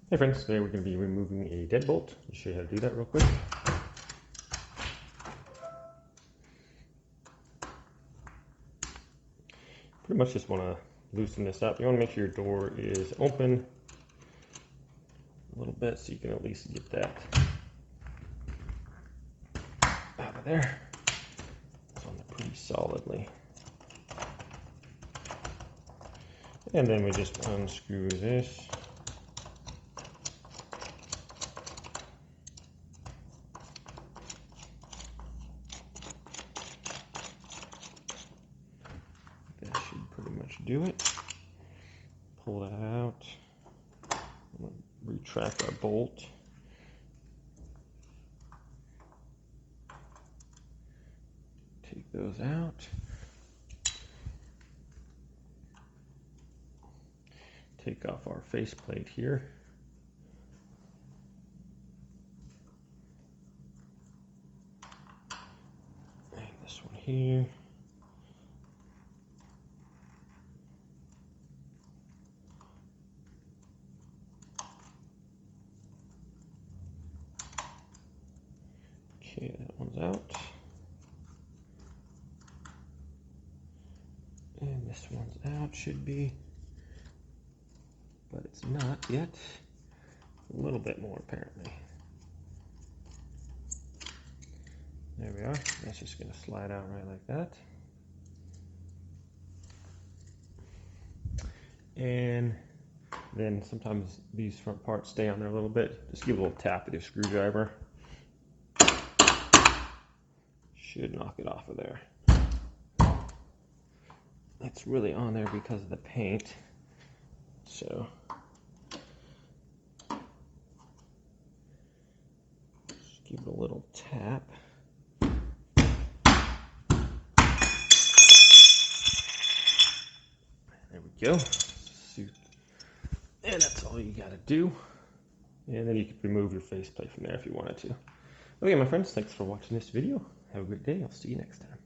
Hey friends, today we're going to be removing a deadbolt. I'll show you how to do that real quick. Pretty much just want to loosen this up. You want to make sure your door is open a little bit so you can at least get that out of there. It's on there pretty solidly. And then we just unscrew this. That should pretty much do it. Pull that out. Retract our bolt. Take those out. Take off our faceplate here. And this one here. Okay, that one's out. And this one's out, should be. But it's not yet. A little bit more apparently. There we are. That's just going to slide out right like that. And then sometimes these front parts stay on there a little bit. Just give a little tap with your screwdriver. Should knock it off of there. It's really on there because of the paint. So just give it a little tap. There we go. And that's all you gotta do. And then you can remove your faceplate from there if you wanted to. Okay, my friends, thanks for watching this video. Have a great day. I'll see you next time.